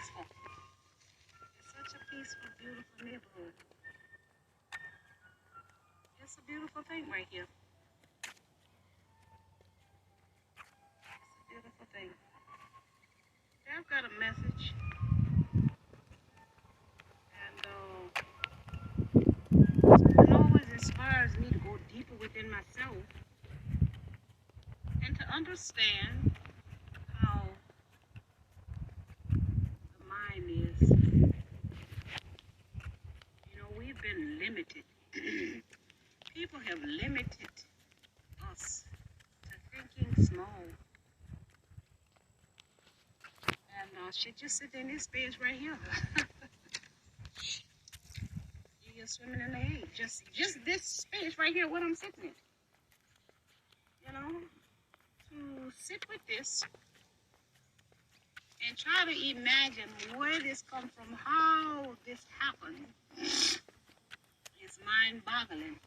peaceful. It's such a peaceful, beautiful neighborhood. It's a beautiful thing right here. It's a beautiful thing. I've got a message, and it always inspires me to go deeper within myself and to understand how the mind is. You know, we've been limited. People have limited us to thinking small. And she just sitting in this space right here. You're swimming in the hay. Just this space right here, what I'm sitting in. You know, to sit with this and try to imagine where this come from, how this happened, is mind-boggling.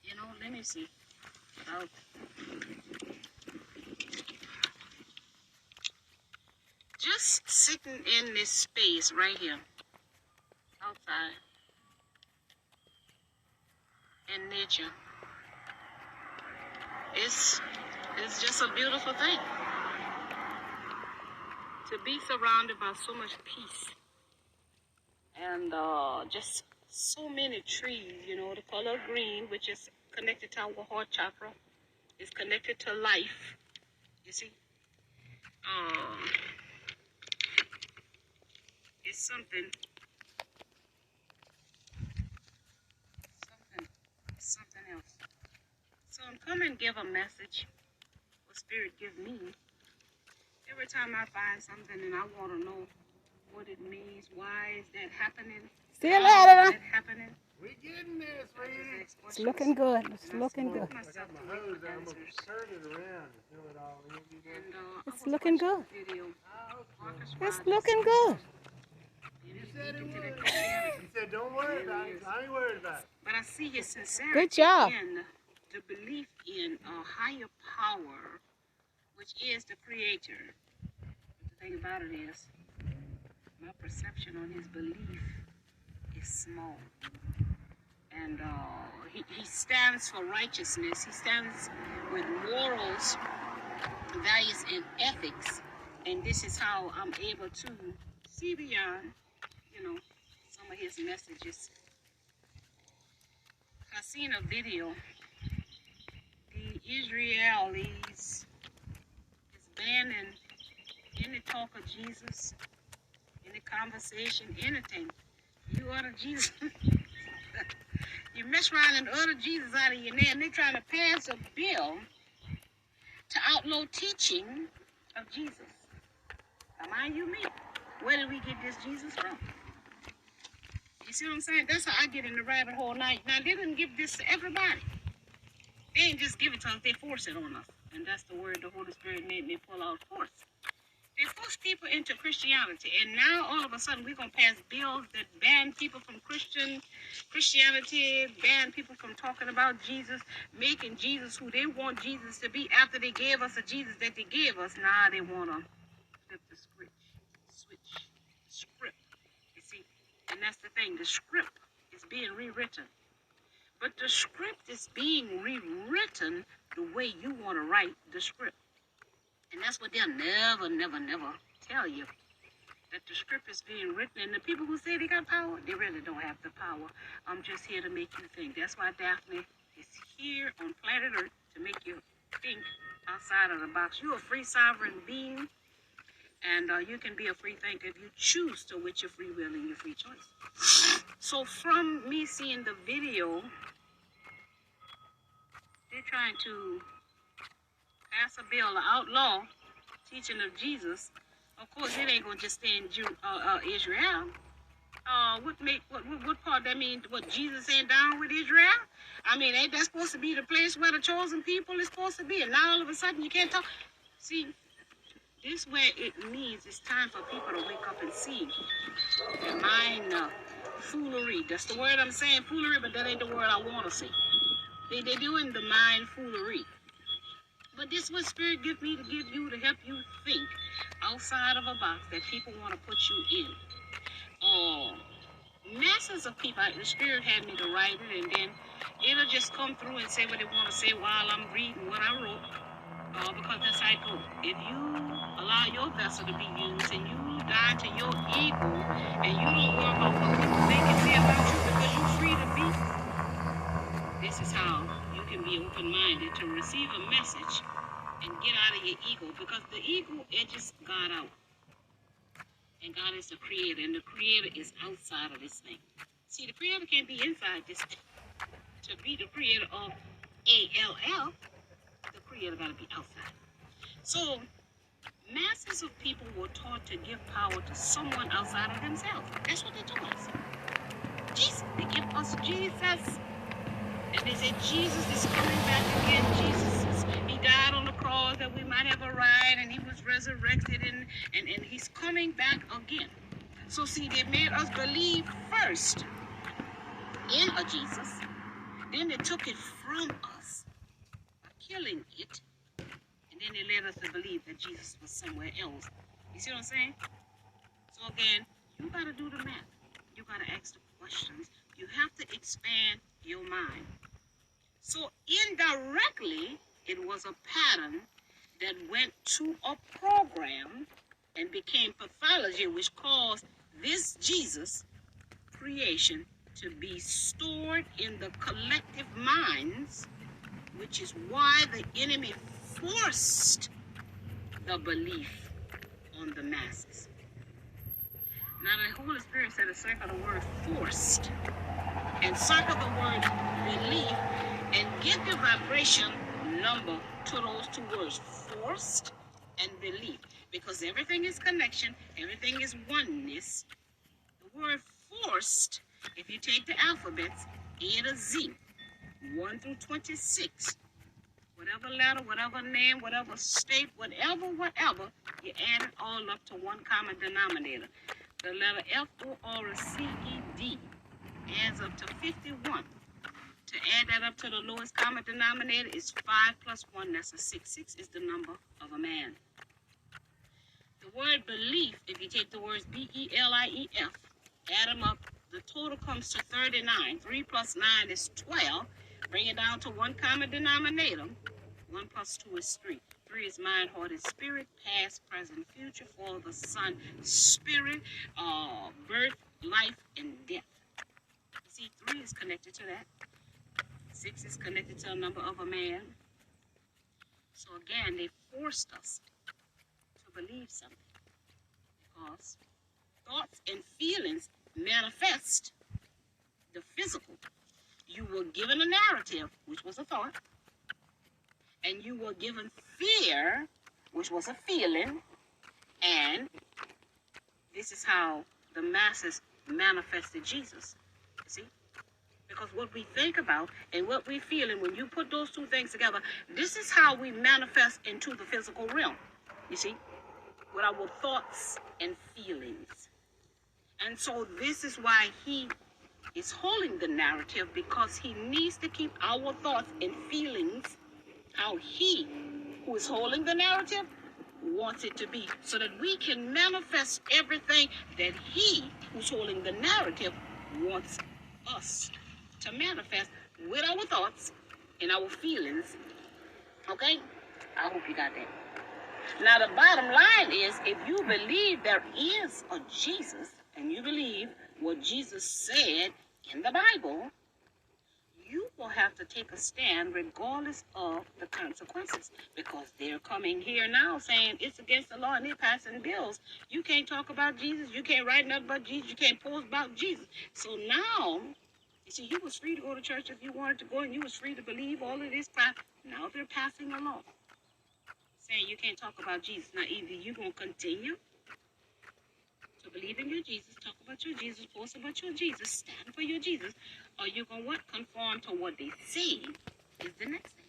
You know, let me see. So, just sitting in this space right here, outside, in nature, it's just a beautiful thing. To be surrounded by so much peace and just so many trees, you know, the color green, which is connected to our heart chakra, is connected to life, you see. It's something else. So I'm coming to give a message what Spirit gives me. Every time I find something and I want to know what it means, why is that happening? Still at it, huh? Happening? We getting this, sweetie. It's looking good. It's looking good. I got my hose. I'm gonna turn it around and fill it all in. It's looking good. So. It's looking good. You said it would. You said don't worry about it. I ain't worried about it. But I see his sincerity Good job. in the belief in a higher power, which is the creator. But the thing about it is, my perception on his belief is small. And he stands for righteousness. He stands with morals, values, and ethics. And this is how I'm able to see beyond, you know, some of his messages. I seen a video. The Israelis is banning any talk of Jesus, any conversation, anything. You utter Jesus. You mess around and utter Jesus out of your name. They're trying to pass a bill to outlaw teaching of Jesus. Now, mind you me, where did we get this Jesus from? You see what I'm saying? That's how I get in the rabbit hole now. Now, they didn't give this to everybody. They ain't just give it to us, they force it on us. And that's the word the Holy Spirit made me pull out, force. They force people into Christianity, and now all of a sudden we're going to pass bills that ban people from Christianity, ban people from talking about Jesus, making Jesus who they want Jesus to be after they gave us a Jesus that they gave us. Now they want to flip the script, you see. And that's the thing, the script is being rewritten. But the script is being rewritten the way you want to write the script. And that's what they'll never tell you. That the script is being written. And the people who say they got power, they really don't have the power. I'm just here to make you think. That's why Daphne is here on planet Earth, to make you think outside of the box. You're a free sovereign being. And you can be a free thinker if you choose to, with your free will and your free choice. So from me seeing the video, they're trying to pass a bill to outlaw teaching of Jesus. Of course, it ain't gonna just stay in Israel. What part that mean? What Jesus ain't down with Israel? I mean, ain't that supposed to be the place where the chosen people is supposed to be? And now all of a sudden you can't talk. See, this where it means it's time for people to wake up and see their mind foolery. That's the word I'm saying, foolery, but that ain't the word I want to say. They're doing the mind foolery. But But this is what Spirit gives me to give you, to help you think outside of a box that people want to put you in. Masses of people, the Spirit had me to write it, and then it'll just come through and say what they want to say while I'm reading what I wrote. Because that's how it goes. If you allow your vessel to be used and you die to your ego and you don't work on what people think and say about you because you're free to be, this is how you can be open-minded to receive a message and get out of your ego, because the ego edges God out. And God is the creator, and the creator is outside of this thing. See, the creator can't be inside this thing. To be the creator of ALL, the creator got to be outside. So, masses of people were taught to give power to someone outside of themselves. That's what they taught us. Jesus, they give us Jesus. And they said, Jesus is coming back again. He died on the cross that we might have a ride, and he was resurrected, and he's coming back again. So see, they made us believe first in a Jesus. Then they took it from us by killing it. And then they led us to believe that Jesus was somewhere else. You see what I'm saying? So again, you got to do the math. You got to ask the questions. You have to expand your mind. So indirectly, it was a pattern that went to a program and became pathology, which caused this Jesus creation to be stored in the collective minds, which is why the enemy forced the belief on the masses. Now the Holy Spirit said to circle the word forced and circle the word belief and give the vibration number to those two words, forced and belief, because everything is connection, everything is oneness. The word forced, if you take the alphabets, A to Z, 1 through 26, whatever letter, whatever name, whatever state, whatever, you add it all up to one common denominator. The letter F-O-R-C-E-D adds up to 51. To add that up to the lowest common denominator is 5 plus 1, that's a 6. 6 is the number of a man. The word belief, if you take the words B-E-L-I-E-F, add them up, the total comes to 39. 3 plus 9 is 12. Bring it down to one common denominator. 1 plus 2 is 3. 3 is mind, heart, and spirit, past, present, future, for the Son, spirit, birth, life, and death. You see, 3 is connected to that. 6 is connected to a number of a man. So again, they forced us to believe something, because thoughts and feelings manifest the physical. You were given a narrative, which was a thought, and you were given fear, which was a feeling, and this is how the masses manifested Jesus. You see? Because what we think about and what we feel, and when you put those two things together, this is how we manifest into the physical realm. You see? With our thoughts and feelings. And so this is why he is holding the narrative, because he needs to keep our thoughts and feelings how he, who is holding the narrative, wants it to be, so that we can manifest everything that he, who's holding the narrative, wants us to manifest with our thoughts and our feelings. Okay? I hope you got that. Now the bottom line is, if you believe there is a Jesus, and you believe what Jesus said in the Bible, you will have to take a stand regardless of the consequences, because they're coming here now saying it's against the law and they're passing bills. You can't talk about Jesus. You can't write nothing about Jesus. You can't post about Jesus. So now, you see, you was free to go to church if you wanted to go, and you was free to believe all of this crap. Now they're passing a law saying you can't talk about Jesus. Now either you're going to continue to believe in your Jesus, talk about your Jesus, post about your Jesus, stand for your Jesus, or you're going to what? Conform to what they say is the next thing.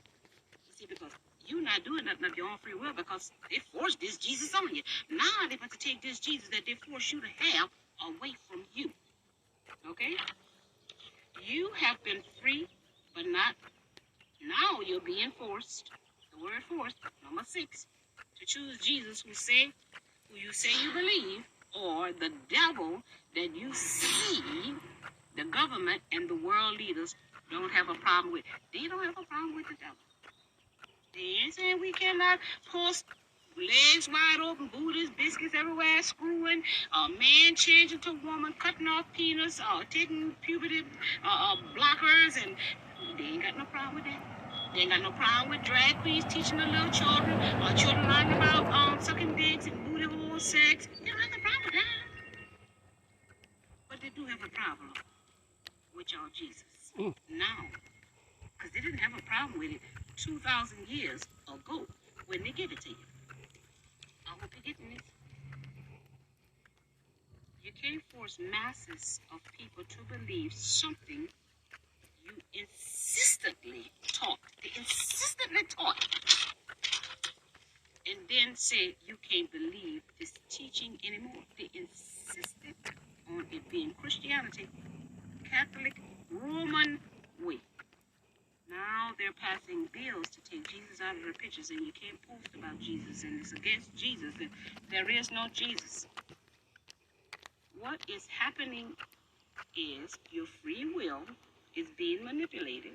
You see, because you're not doing nothing of your own free will, because they forced this Jesus on you. Now they're about to take this Jesus that they force you to have away from you. Okay? You have been free, but not now. You're being forced. the word force, number 6, to choose Jesus who you say you believe, or the devil that you see the government and the world leaders don't have a problem with. They don't have a problem with the devil. They ain't saying we cannot post legs wide open, booties, biscuits everywhere, screwing, man changing to woman, cutting off penis, taking puberty blockers, and they ain't got no problem with that. They ain't got no problem with drag queens teaching the little children, or children learning about sucking dicks and booty hole sex. They don't have a problem with that. But they do have a problem with y'all Jesus. Now. Because they didn't have a problem with it 2,000 years ago when they give it to you. I hope you're getting this. You can't force masses of people to believe something you insistently taught. They insistently taught. And then say you can't believe this teaching anymore. They insisted on it being Christianity, Catholic, Roman way. Now they're passing bills to take Jesus out of their pictures, and you can't post about Jesus, and it's against Jesus, and there is no Jesus. What is happening is your free will is being manipulated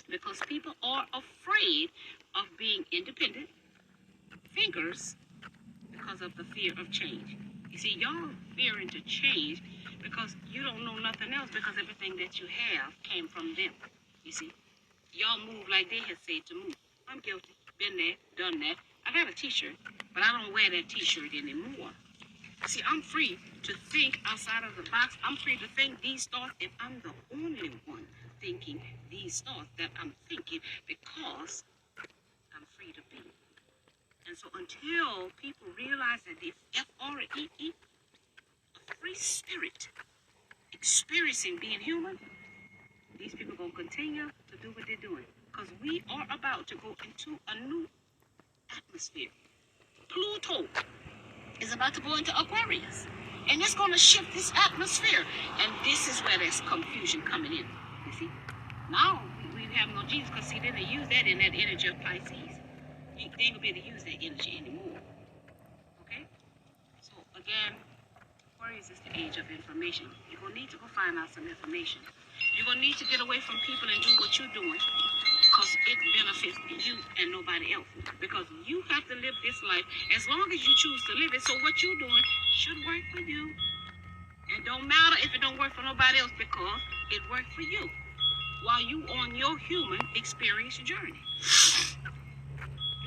because people are afraid of being independent thinkers because of the fear of change. You see, y'all fearing to change because you don't know nothing else, because everything that you have came from them. You see? Y'all move like they had said to move. I'm guilty. Been there, done that. I got a t-shirt, but I don't wear that t-shirt anymore. See, I'm free to think outside of the box. I'm free to think these thoughts, and I'm the only one thinking these thoughts that I'm thinking because I'm free to be. And so until people realize that the F-R-E-E, a free spirit, experiencing being human, these people are going to continue to do what they're doing. Because we are about to go into a new atmosphere. Pluto is about to go into Aquarius. And it's going to shift this atmosphere. And this is where there's confusion coming in. You see? Now, we have no Jesus, because see, they didn't use that in that energy of Pisces. They ain't going to be able to use that energy anymore. Okay? So, again, Aquarius is the age of information. You're going to need to go find out some information. You're going to need to get away from people and do what you're doing, because it benefits you and nobody else. Because you have to live this life as long as you choose to live it. So what you're doing should work for you. And don't matter if it don't work for nobody else, because it worked for you while you on your human experience journey.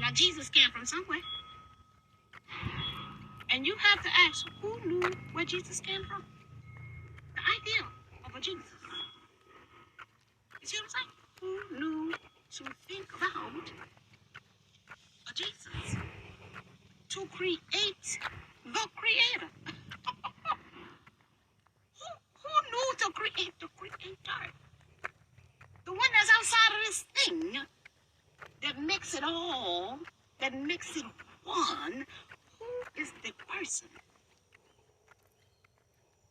Now, Jesus came from somewhere. And you have to ask, who knew where Jesus came from? The idea of a Jesus. You see what I'm saying? Who knew to think about a Jesus? To create the Creator. Who knew to create the Creator? The one that's outside of this thing that makes it all, that makes it one. Who is the person?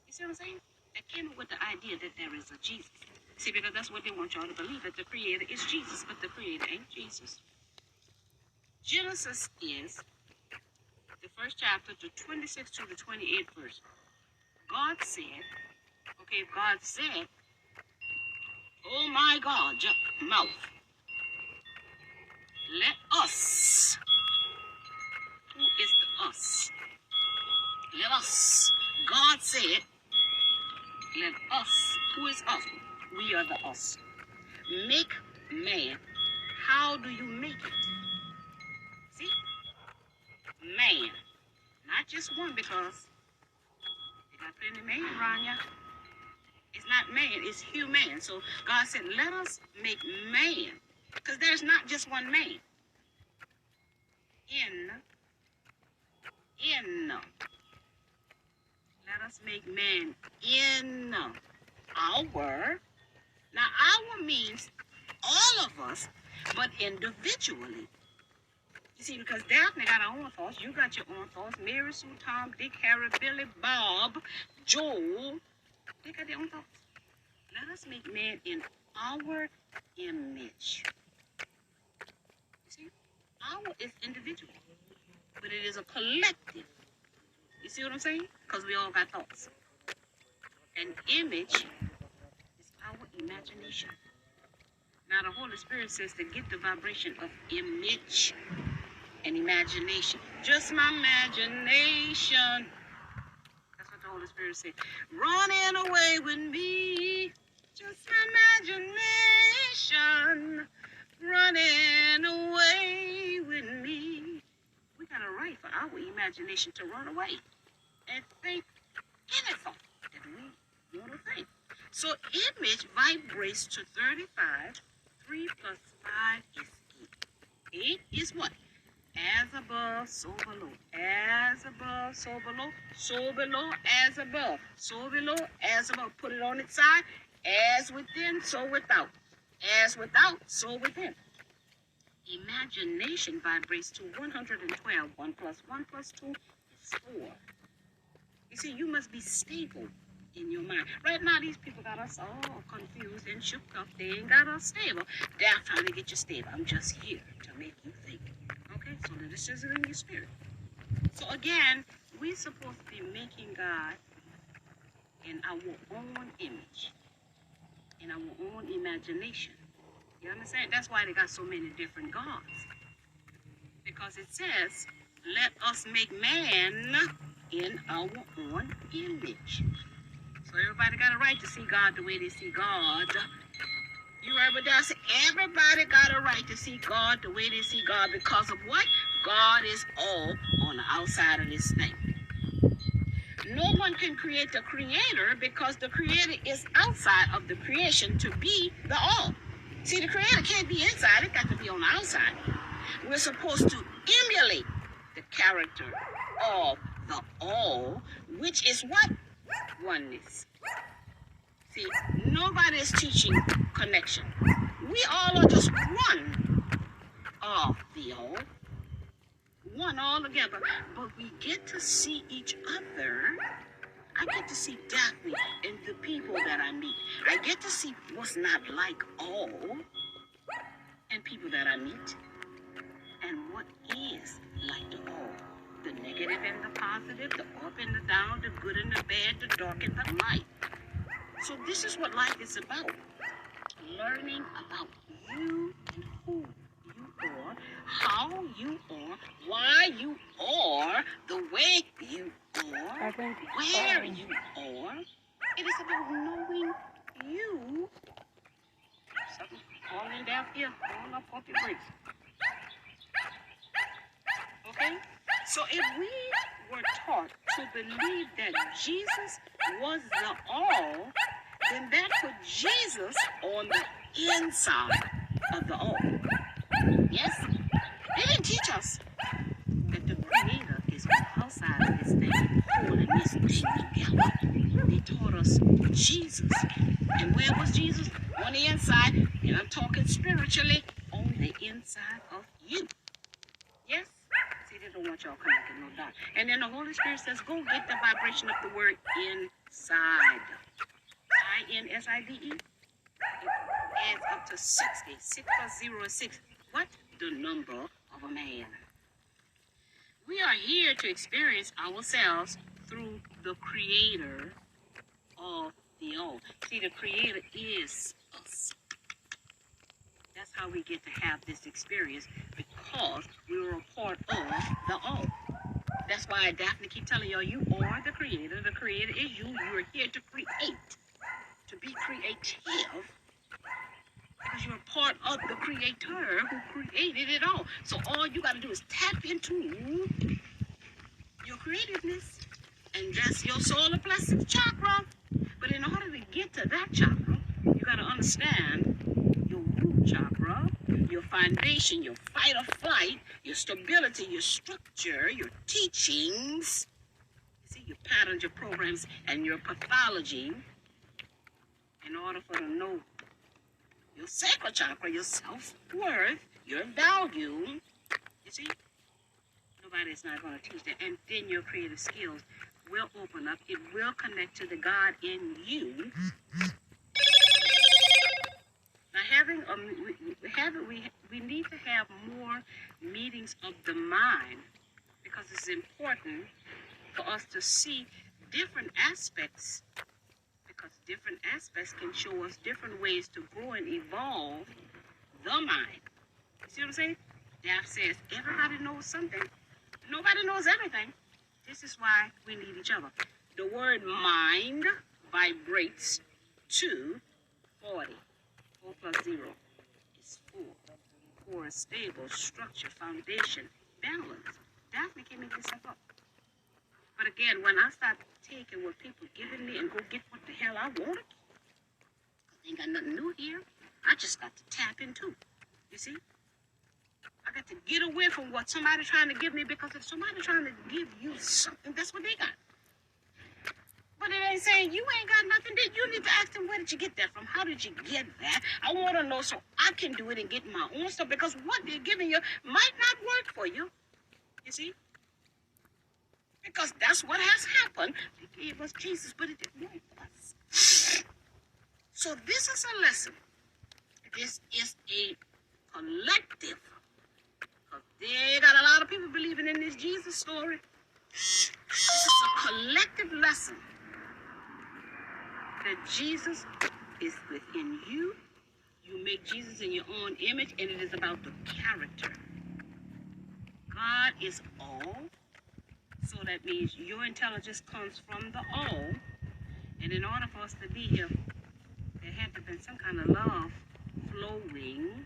You see what I'm saying? That came up with the idea that there is a Jesus. See, because that's what they want y'all to believe, that the Creator is Jesus, but the Creator ain't Jesus. Genesis is the first chapter, to 26 to the 28th verse. God said, oh my God, mouth, let us. Who is the us? Let us. God said, let us. Who is us? We are the us. Make man. How do you make it? See? Man. Not just one, because you got plenty of man around ya. It's not man, it's human. So God said, let us make man. Because there's not just one man. Let us make man in our. Now, our means all of us, but individually. You see, because Daphne got her own thoughts. You got your own thoughts. Mary, Sue, Tom, Dick, Harry, Billy, Bob, Joel. They got their own thoughts. Let us make man in our image. You see? Our is individual, but it is a collective. You see what I'm saying? Because we all got thoughts. An image is our imagination. Now the Holy Spirit says to get the vibration of image and imagination. Just my imagination. That's what the Holy Spirit said. Running away with me. Just my imagination. Running away with me. We got a right for our imagination to run away and think any thought that we want to think. So image vibrates to 35. 3 plus 5 is 8. 8 is what? As above, so below. As above, so below. So below, as above. So below, as above. Put it on its side. As within, so without. As without, so within. Imagination vibrates to 112. 1 plus 1 plus 2 is 4. You see, you must be stable in your mind. Right now, these people got us all confused and shook up. They ain't got us stable. They're trying to get you stable. I'm just here to make you think. Okay? So this is in your spirit. So again, we're supposed to be making God in our own image, in our own imagination. You understand? That's why they got so many different gods. Because it says, let us make man in our own image. So everybody got a right to see God the way they see God. You heard what I said? Everybody got a right to see God the way they see God because of what? God is all on the outside of this thing. No one can create the creator because the creator is outside of the creation to be the all. See, the creator can't be inside. It got to be on the outside. We're supposed to emulate the character of the all, which is what? Oneness. See, nobody is teaching connection. We all are just one of the all. One all together. But we get to see each other. I get to see Daphne and the people that I meet. I get to see what's not like all and people that I meet. And what is like the all. The negative and the positive, the up and the down, the good and the bad, the dark and the light. So this is what life is about. Learning about you and who you are, how you are, why you are, the way you are, where you are. It is about knowing you. Something falling down here, falling up off your brakes. Okay? So if we were taught to believe that Jesus was the all, then that put Jesus on the inside of the all. Yes? They didn't teach us that the Creator is on the outside of this thing, holding this thing together. They taught us Jesus. And where was Jesus? On the inside. And I'm talking spiritually, on the inside of you. Yes? See, they don't want y'all connected, no doubt. And then the Holy Spirit says, go get the vibration of the word inside. INSIDE. It adds up to 60. 6 plus 0 is 6. What? The number of a man. We are here to experience ourselves through the Creator of the all. See, the Creator is us. That's how we get to have this experience, because we were a part of the all. That's why Daphne keep telling y'all, you are the Creator. The Creator is you. You are here to create, to be creative, because you're a part of the Creator who created it all. So all you got to do is tap into your creativeness, and that's your solar plexus chakra. But in order to get to that chakra, you got to understand your root chakra, your foundation, your fight or flight, your stability, your structure, your teachings, see, your patterns, your programs, and your pathology. In order for to know your sacral chakra, your self-worth, your value, you see, nobody is not going to teach that. And then your creative skills will open up. It will connect to the God in you. Now, we need to have more meetings of the mind, because it's important for us to see different aspects, because different aspects can show us different ways to grow and evolve the mind. You see what I'm saying? Daph says everybody knows something. Nobody knows everything. This is why we need each other. The word mind vibrates to 40. 4 plus 0 is 4. 4 is stable, structure, foundation, balance. Daphne can't make this stuff up. But again, when I start taking what people giving me and go get what the hell I wanted, ain't got nothing new here. I just got to tap into. You see? I got to get away from what somebody trying to give me, because if somebody trying to give you something, that's what they got. But it ain't saying you ain't got nothing. Then you need to ask them, where did you get that from? How did you get that? I want to know so I can do it and get my own stuff, because what they're giving you might not work for you. You see? Because that's what has happened. They gave us Jesus, but it didn't work for us. So this is a lesson. This is a collective. They got a lot of people believing in this Jesus story. This is a collective lesson that Jesus is within you. You make Jesus in your own image, and it is about the character. God is all, so that means your intelligence comes from the all. And in order for us to be here, there had to have been some kind of love flowing.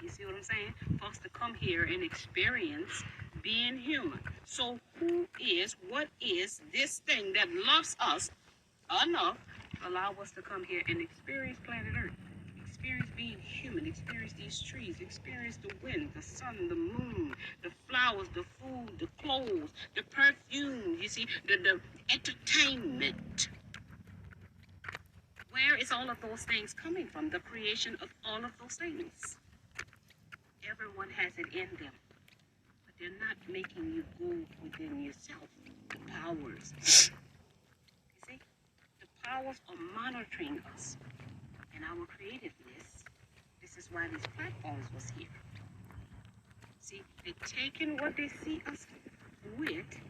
You see what I'm saying? For us to come here and experience being human. So what is this thing that loves us enough to allow us to come here and experience planet Earth? Experience being human, experience these trees, experience the wind, the sun, the moon, the flowers, the food, the clothes, the perfume, you see, the entertainment. Where is all of those things coming from? The creation of all of those things. Everyone has it in them, but they're not making you go within yourself. The powers. You see, the powers are monitoring us and our creativeness. This is why these platforms was here. See, they're taking what they see us with,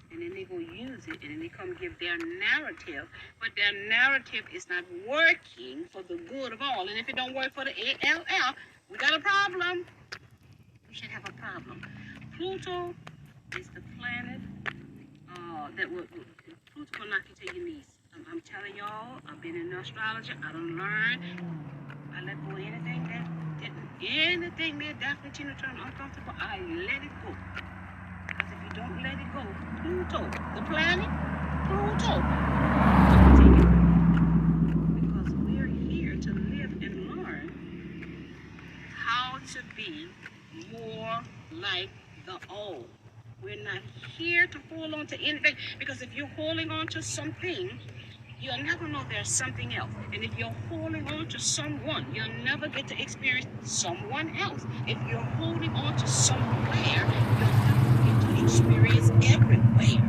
and then they're going to use it, and then they come give their narrative, but their narrative is not working for the good of all. And if it don't work for the ALL, we got a problem. We should have a problem. Pluto is the planet Pluto will knock you to your knees. I'm telling y'all, I've been in astrology. I done learned. I let go of anything that Daphne Tina turned uncomfortable. I let it go. Because if you don't let it go, Pluto, the planet, Pluto, don't take it. Because we're here to live and learn how to be more like the old. We're not here to hold on to anything, because if you're holding on to something, you'll never know there's something else. And if you're holding on to someone, you'll never get to experience someone else. If you're holding on to somewhere, you'll never get to experience everywhere.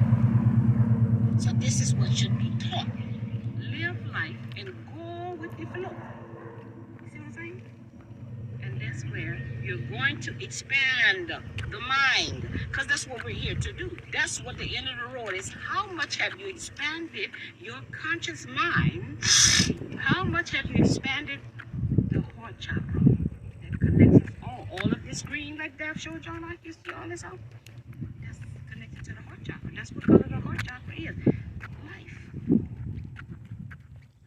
So this is what should be taught. Live life and go with the flow. You see what I'm saying? And that's where you're going to expand the mind, because that's what we're here to do. That's what the end of the road is. How much have you expanded your conscious mind? How much have you expanded the heart chakra that connects us all? All of this green, like Daph showed y'all, like you see all this out, that's connected to the heart chakra. That's what color the heart chakra is. Life.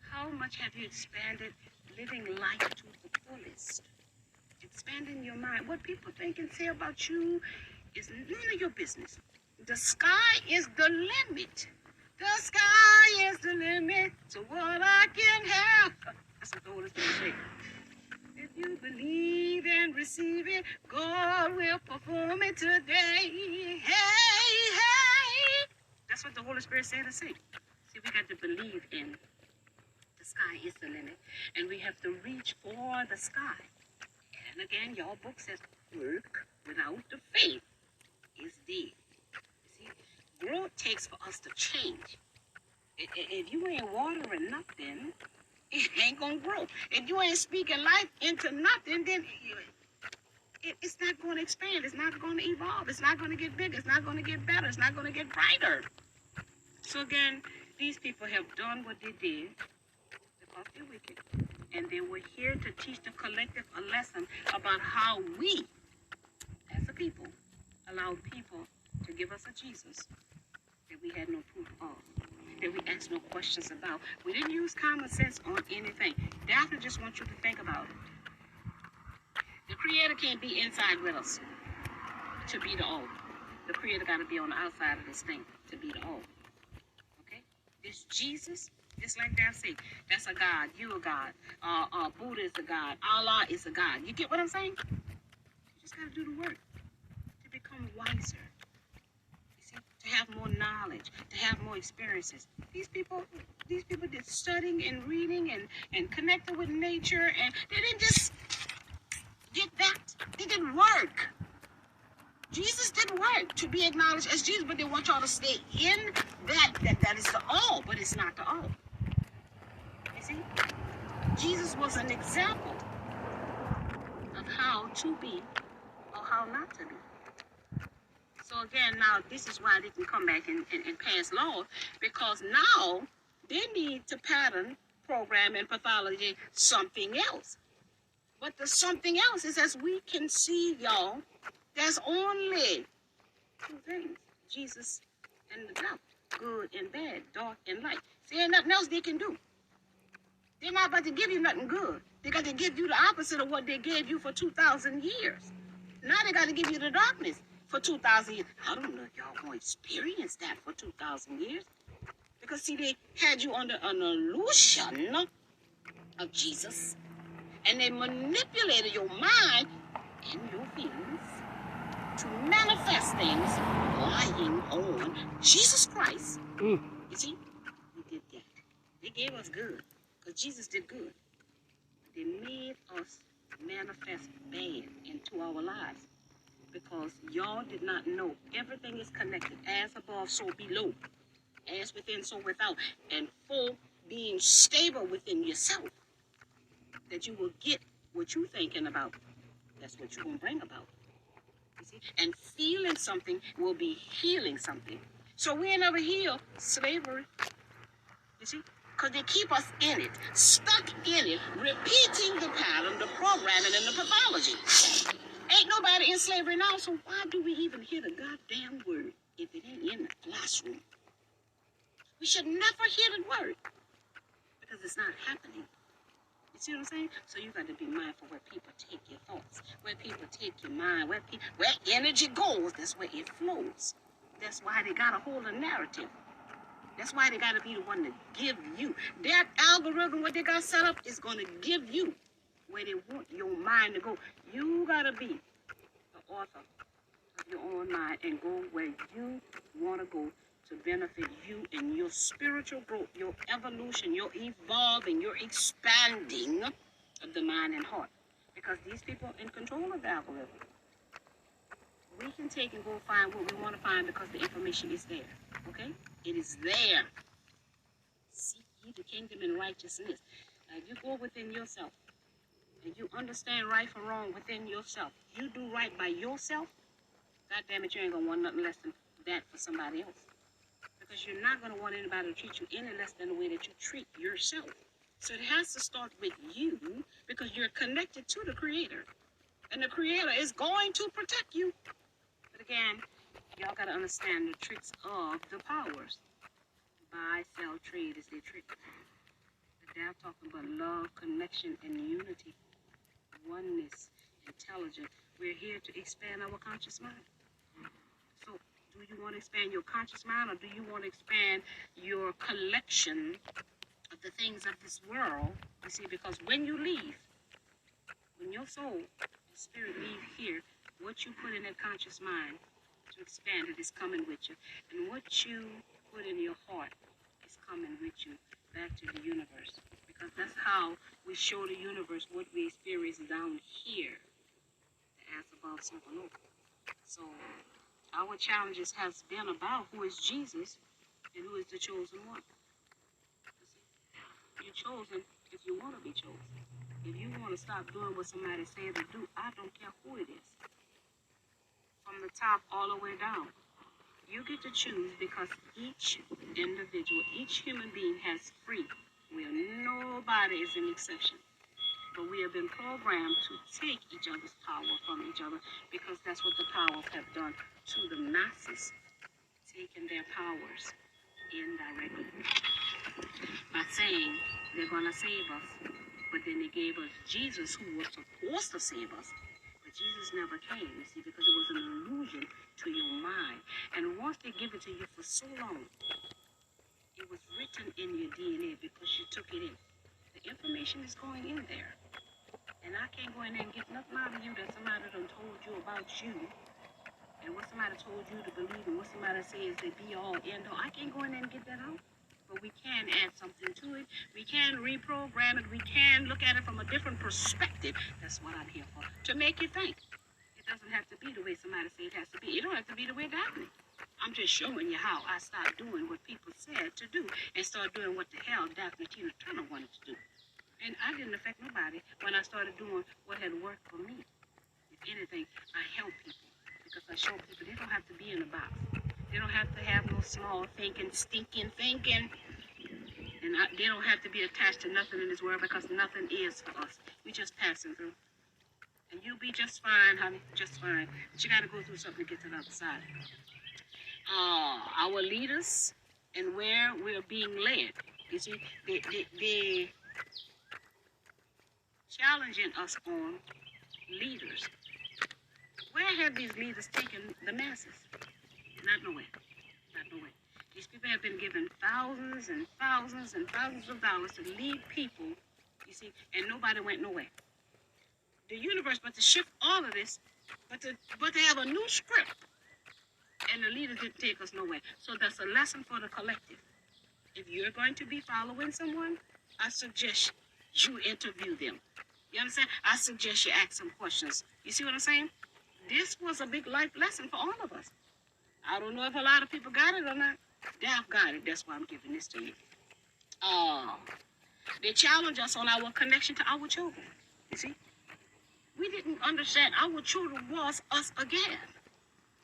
How much have you expanded living life to the fullest? Expanding your mind. What people think and say about you is none of your business. The sky is the limit. The sky is the limit to what I can have. That's what the Holy Spirit says. If you believe and receive it, God will perform it today. Hey, hey. That's what the Holy Spirit said to say. See, we got to believe in the sky is the limit. And we have to reach for the sky. And again, your book says, work without the faith is dead. You see, growth takes for us to change. If you ain't watering nothing, it ain't gonna grow. If you ain't speaking life into nothing, then it's not going to expand. It's not going to evolve. It's not going to get bigger. It's not going to get better. It's not going to get brighter. So again, these people have done what they did because they're wicked. And they were here to teach the collective a lesson about how we, as a people, allowed people to give us a Jesus that we had no proof of, that we asked no questions about. We didn't use common sense on anything. Daphne just wants you to think about it. The Creator can't be inside with us to be the all. The Creator got to be on the outside of this thing to be the all. Okay? This Jesus, just like that say, that's a God. You a God. Buddha is a God. Allah is a God. You get what I'm saying? You just got to do the work to become wiser. You see, to have more knowledge, to have more experiences. These people did studying and reading and connecting with nature, and they didn't just get that. They didn't work. Jesus didn't work to be acknowledged as Jesus, but they want y'all to stay in that is the all, but it's not the all. You see? Jesus was an example of how to be or how not to be. So again, now this is why they can come back and pass laws, because now they need to pattern, program, and pathology something else. But the something else is, as we can see, y'all, there's only two things: Jesus and the devil, good and bad, dark and light. See, ain't nothing else they can do. They're not about to give you nothing good. They got to give you the opposite of what they gave you for 2,000 years. Now they got to give you the darkness for 2,000 years. I don't know if y'all going to experience that for 2,000 years. Because, see, they had you under an illusion of Jesus. And they manipulated your mind and your feelings to manifest things lying on Jesus Christ. You see, they did that. They gave us good, because Jesus did good. They made us manifest bad into our lives, because y'all did not know everything is connected. As above, so below. As within, so without. And full being stable within yourself, that you will get what you're thinking about. That's what you're going to bring about. You see? And feeling something will be healing something. So we ain't never heal slavery. You see? Because they keep us in it, stuck in it, repeating the pattern, the programming, and the pathology. Ain't nobody in slavery now, so why do we even hear the goddamn word if it ain't in the classroom? We should never hear the word, because it's not happening. You see what I'm saying? So you got to be mindful where people take your thoughts, where people take your mind, where energy goes, that's where it flows. That's why they got to hold a narrative. That's why they got to be the one to give you. That algorithm, what they got set up, is going to give you where they want your mind to go. You got to be the author of your own mind and go where you want to go to benefit you and your spiritual growth, your evolution, your evolving, your expanding of the mind and heart. Because these people are in control of the algorithm. We can take and go find what we want to find because the information is there. Okay? It is there. Seek ye the kingdom and righteousness. Now, if you go within yourself and you understand right from wrong within yourself, you do right by yourself, God damn it, you ain't going to want nothing less than that for somebody else. Because you're not going to want anybody to treat you any less than the way that you treat yourself. So it has to start with you, because you're connected to the Creator. And the Creator is going to protect you. But again, y'all got to understand the tricks of the powers. Buy, sell, trade is their trick. The devil talking about love, connection, and unity. Oneness, intelligence. We're here to expand our conscious mind. So, do you want to expand your conscious mind, or do you want to expand your collection of the things of this world? You see, because when you leave, when your soul and spirit leave here, what you put in that conscious mind to expand it is coming with you. And what you put in your heart is coming with you back to the universe. Because that's how we show the universe what we experience down here. As above, so below. So, our challenges has been about who is Jesus and who is the chosen one. You're chosen if you want to be chosen. If you want to stop doing what somebody said to do, I don't care who it is. From the top all the way down. You get to choose because each individual, each human being has free will. Nobody is an exception. But we have been programmed to take each other's power from each other because that's what the powers have done to the masses, taking their powers indirectly by saying they're going to save us. But then they gave us Jesus, who was supposed to save us. But Jesus never came, you see, because it was an illusion to your mind. And once they give it to you for so long, it was written in your DNA because you took it in. The information is going in there. And I can't go in there and get nothing out of you that somebody done told you about you. And what somebody told you to believe and what somebody says they be all end all. I can't go in there and get that out. But we can add something to it. We can reprogram it. We can look at it from a different perspective. That's what I'm here for. To make you think. It doesn't have to be the way somebody said it has to be. It don't have to be the way it happened. I'm just showing you how I stopped doing what people said to do and start doing what the hell Daphne Tina Turner wanted to do. And I didn't affect nobody when I started doing what had worked for me. If anything, I help people because I show people they don't have to be in a box. They don't have to have no small thinking, stinking thinking. And they don't have to be attached to nothing in this world because nothing is for us. We're just passing through. And you'll be just fine, honey, just fine. But you got to go through something to get to the other side. Our leaders and where we're being led. You see, they challenging us on leaders. Where have these leaders taken the masses? Not nowhere. Not nowhere. These people have been given thousands and thousands and thousands of dollars to lead people, you see, and nobody went nowhere. The universe, but to shift all of this, but to have a new script, and the leaders didn't take us nowhere. So that's a lesson for the collective. If you're going to be following someone, I suggest you interview them. You understand? I suggest you ask some questions. You see what I'm saying? This was a big life lesson for all of us. I don't know if a lot of people got it or not. Daph got it. That's why I'm giving this to you. They challenge us on our connection to our children. You see? We didn't understand our children was us again.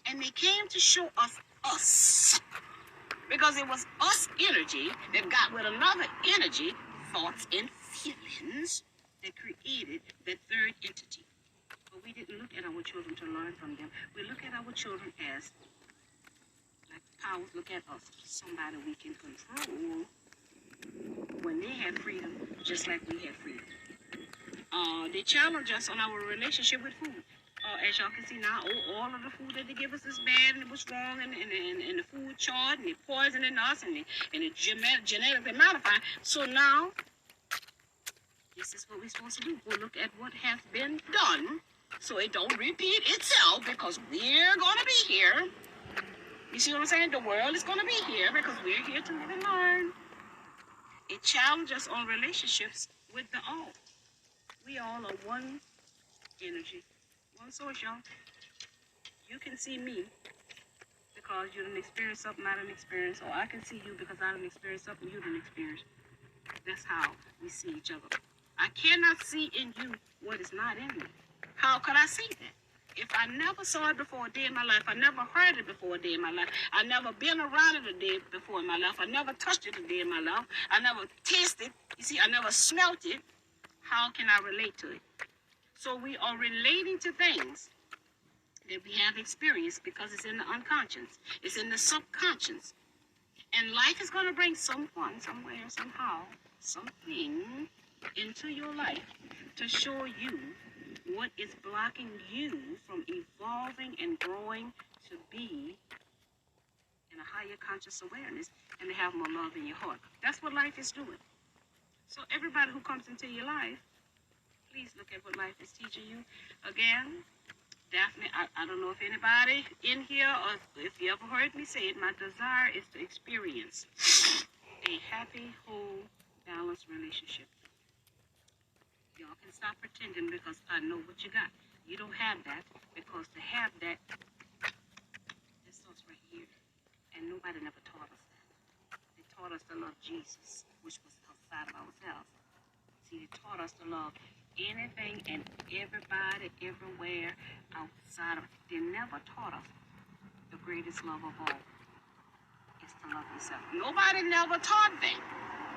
And they came to show us. Because it was us energy that got with another energy, thoughts and feelings, that created that third entity. But we didn't look at our children to learn from them. We look at our children as, like the powers look at us, somebody we can control when they had freedom, just like we had freedom. They challenge us on our relationship with food. As y'all can see now, all of the food that they give us is bad and it was wrong and the food chart and they poisoning us and they genetically modified. So now, this is what we're supposed to do. We'll look at what has been done so it don't repeat itself because we're going to be here. You see what I'm saying? The world is going to be here because we're here to live and learn. It challenges us on relationships with the all. We all are one energy, one source, y'all. You can see me because you didn't experience something I didn't experience, or I can see you because I didn't experience something you didn't experience. That's how we see each other. I cannot see in you what is not in me. How could I see that? If I never saw it before a day in my life, I never heard it before a day in my life, I never been around it a day before in my life, I never touched it a day in my life, I never tasted, you see, I never smelt it, how can I relate to it? So we are relating to things that we have experienced because it's in the unconscious. It's in the subconscious. And life is going to bring someone, somewhere, somehow, something into your life to show you what is blocking you from evolving and growing to be in a higher conscious awareness and to have more love in your heart. That's what life is doing. So everybody who comes into your life, please look at what life is teaching you. Again, Daphne, I don't know if anybody in here or if you ever heard me say it, my desire is to experience a happy, whole, balanced relationship. Y'all can stop pretending because I know what you got. You don't have that because to have that, this starts right here. And nobody never taught us that. They taught us to love Jesus, which was outside of ourselves. See, they taught us to love anything and everybody, everywhere outside of. They never taught us the greatest love of all is to love yourself. Nobody never taught that.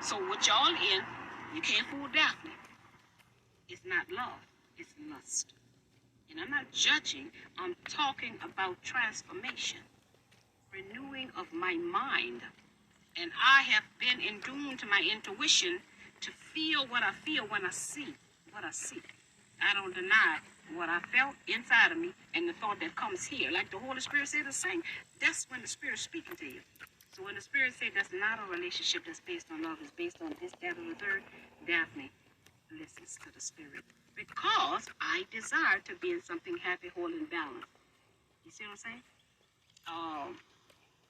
So what y'all in, you can't fool Daphne. It's not love, it's lust. And I'm not judging, I'm talking about transformation, renewing of my mind. And I have been endued to my intuition to feel what I feel when I see what I see. I don't deny what I felt inside of me and the thought that comes here. Like the Holy Spirit said the same. That's when the Spirit's speaking to you. So when the Spirit said that's not a relationship that's based on love, it's based on this, that, or the third, Daphne listens to the Spirit. Because I desire to be in something happy, whole, and balanced. You see what I'm saying?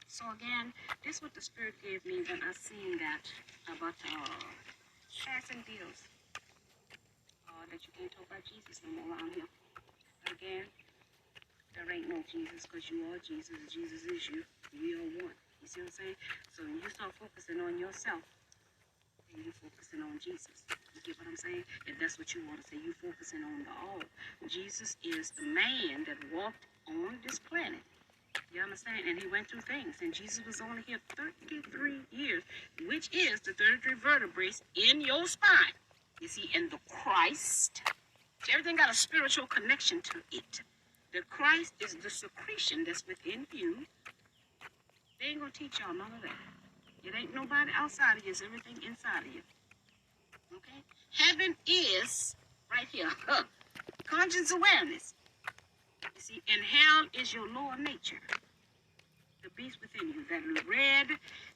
So again, this is what the Spirit gave me when I seen that about passing deals. That you can't talk about Jesus no more around here. But again, there ain't no Jesus because you are Jesus. Jesus is you. We are one. You see what I'm saying? So when you start focusing on yourself, then you're focusing on Jesus. You get what I'm saying? If that's what you want to say, you're focusing on the all. Jesus is the man that walked on this planet. You understand? And he went through things. And Jesus was only here 33 years, which is the 33 vertebrae in your spine. You see, and the Christ, everything got a spiritual connection to it. The Christ is the secretion that's within you. They ain't gonna teach y'all none of that. It ain't nobody outside of you, it's everything inside of you. Okay? Heaven is right here. Conscious awareness. You see, and hell is your lower nature. The beast within you, that red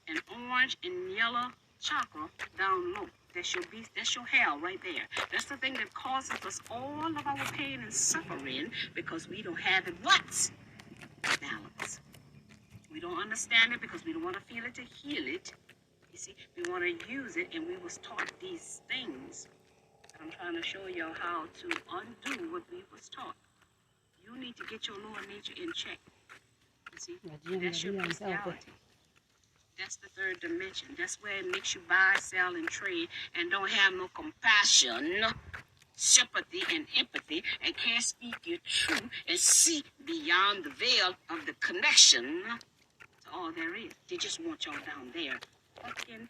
and orange and yellow chakra down low. That's your beast, that's your hell right there. That's the thing that causes us all of our pain and suffering because we don't have it what? Balance. We don't understand it because we don't want to feel it to heal it. You see, we want to use it and we was taught these things. I'm trying to show y'all how to undo what we was taught. You need to get your lower nature in check. You see, that's your personality. That's the third dimension. That's where it makes you buy, sell, and trade and don't have no compassion, sympathy, and empathy and can't speak your truth and see beyond the veil of the connection to all there is. They just want y'all down there fucking,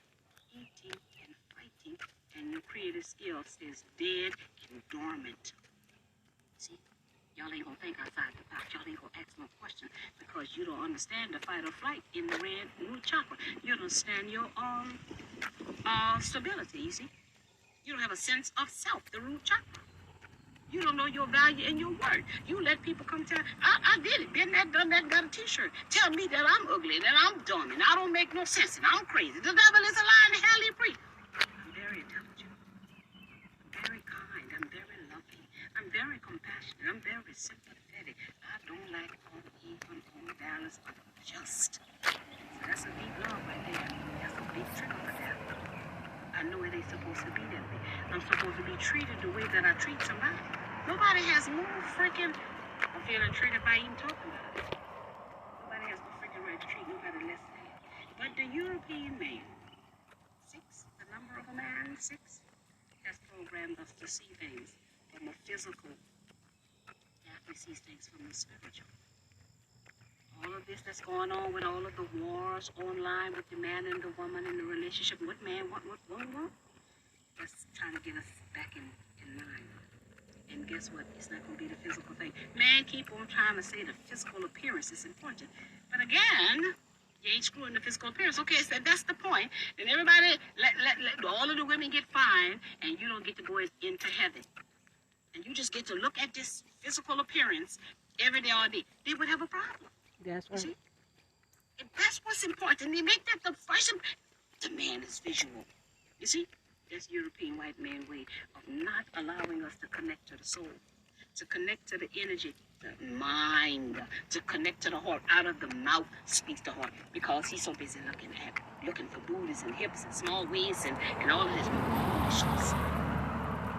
eating, and fighting, and your creative skills is dead and dormant. See? Y'all ain't gonna think outside the box. Y'all ain't gonna ask no questions because you don't understand the fight or flight in the red root chakra. You don't understand your stability, you see. You don't have a sense of self, the root chakra. You don't know your value and your worth. You let people come tell, I did it, been that, done that, got a t-shirt. Tell me that I'm ugly, that I'm dumb, and I don't make no sense, and I'm crazy. The devil is a lie and hell he preach. I'm very intelligent. I'm very kind. I'm very loving. I'm very compassionate. I'm very sympathetic. I don't like uneven, unbalanced, unjust. So that's a deep love right there. That's a big trigger for that. I know it ain't supposed to be that way. I'm supposed to be treated the way that I treat somebody. Nobody has more freaking feeling treated by even talking about it. Nobody has no freaking right to treat nobody less than. But the European man, 6, the number of a man, 6, has programmed us to see things from a physical. Daphne sees things from the spiritual. All of this that's going on with all of the wars online with the man and the woman in the relationship, what man, what woman want? That's trying to get us back in line. And guess what? It's not going to be the physical thing. Man, keep on trying to say the physical appearance is important. But again, you ain't screwing the physical appearance. Okay, so that's the point. And everybody, let all of the women get fine, and you don't get to go into heaven. And you just get to look at this physical appearance every day, all day. They would have a problem. That's right. See? And that's what's important. They make that the first. The man is visual. You see? That's European white man way of not allowing us to connect to the soul, to connect to the energy, the mind, to connect to the heart. Out of the mouth speaks the heart because he's so busy looking for booties and hips and small waists and all of this foolishness.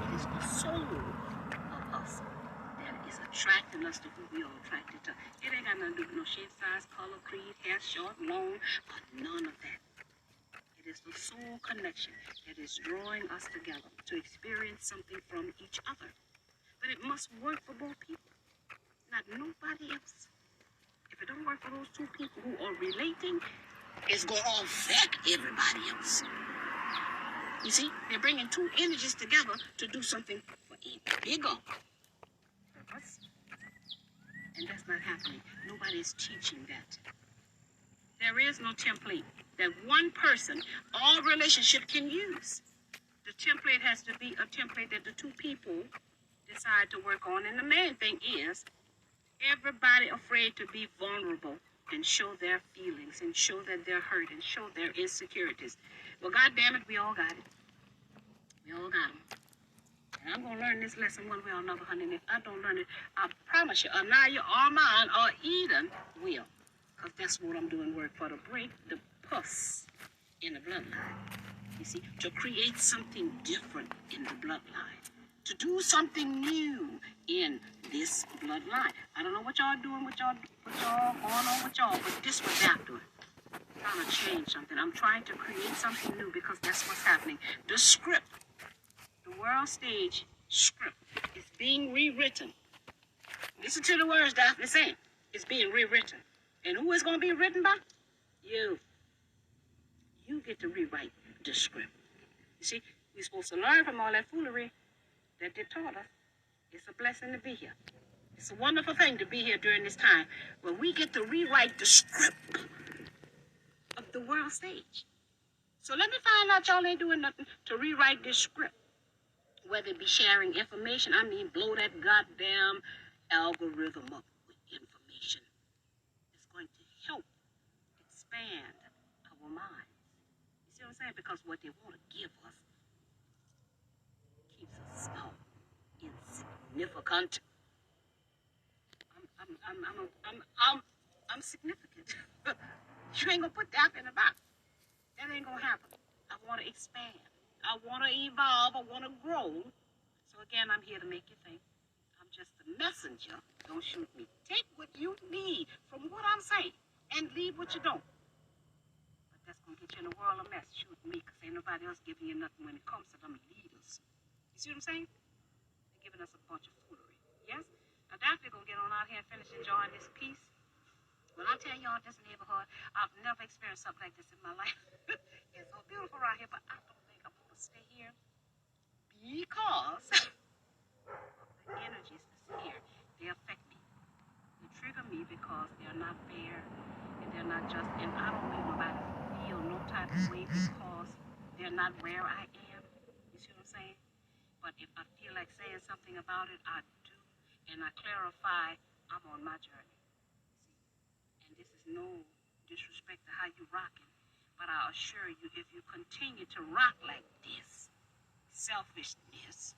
It is the soul of us that is attracting us to who we are attracted to. It ain't got nothing to do with no shape, size, color, creed, hair, short, long, or none of that. It is the soul connection that is drawing us together to experience something from each other. But it must work for both people, not nobody else. If it don't work for those two people who are relating, it's going to affect everybody else. You see, they're bringing two energies together to do something for a bigger purpose. And that's not happening. Nobody's teaching that. There is no template that one person, all relationship can use. The template has to be a template that the two people decide to work on. And the main thing is, everybody afraid to be vulnerable and show their feelings and show that they're hurt and show their insecurities. Well, God damn it, we all got it. We all got them. And I'm going to learn this lesson one way or another, honey. And if I don't learn it, I promise you, Anaya or mine or Eden will. Because that's what I'm doing work for, to break the pus in the bloodline. You see, to create something different in the bloodline. To do something new in this bloodline. I don't know what y'all doing, what y'all going on with y'all, but this what I'm doing. I'm trying to change something. I'm trying to create something new because that's what's happening. The script, the world stage script is being rewritten. Listen to the words Daphne's saying. It's being rewritten. And who is going to be written by? You. You get to rewrite the script. You see, we're supposed to learn from all that foolery that they taught us. It's a blessing to be here. It's a wonderful thing to be here during this time where we get to rewrite the script of the world stage. So let me find out y'all ain't doing nothing to rewrite this script. Whether it be sharing information, I mean blow that goddamn algorithm up with information. It's going to help expand our minds. You see what I'm saying? Because what they want to give us keeps us small, insignificant. I'm significant. You ain't gonna put that in the box. That ain't gonna happen. I want to expand. I want to evolve. I want to grow. So again, I'm here to make you think. I'm just a messenger. Don't shoot me. Take what you need from what I'm saying and leave what you don't. But that's gonna get you in a world of mess. Shoot me, because ain't nobody else giving you nothing when it comes to them leaders. You see what I'm saying? They're giving us a bunch of foolery. Yes? Now, Daphne gonna get on out here and finish enjoying this piece. When I tell y'all this neighborhood, I've never experienced something like this in my life. It's so beautiful right here, but I don't think I'm gonna stay here because the energies that's here, they affect me. They trigger me because they're not fair and they're not just, and I don't make nobody feel no type of way because they're not where I am. You see what I'm saying? But if I feel like saying something about it, I do, and I clarify I'm on my journey. And this is no disrespect to how you rocking, but I assure you, if you continue to rock like this, selfishness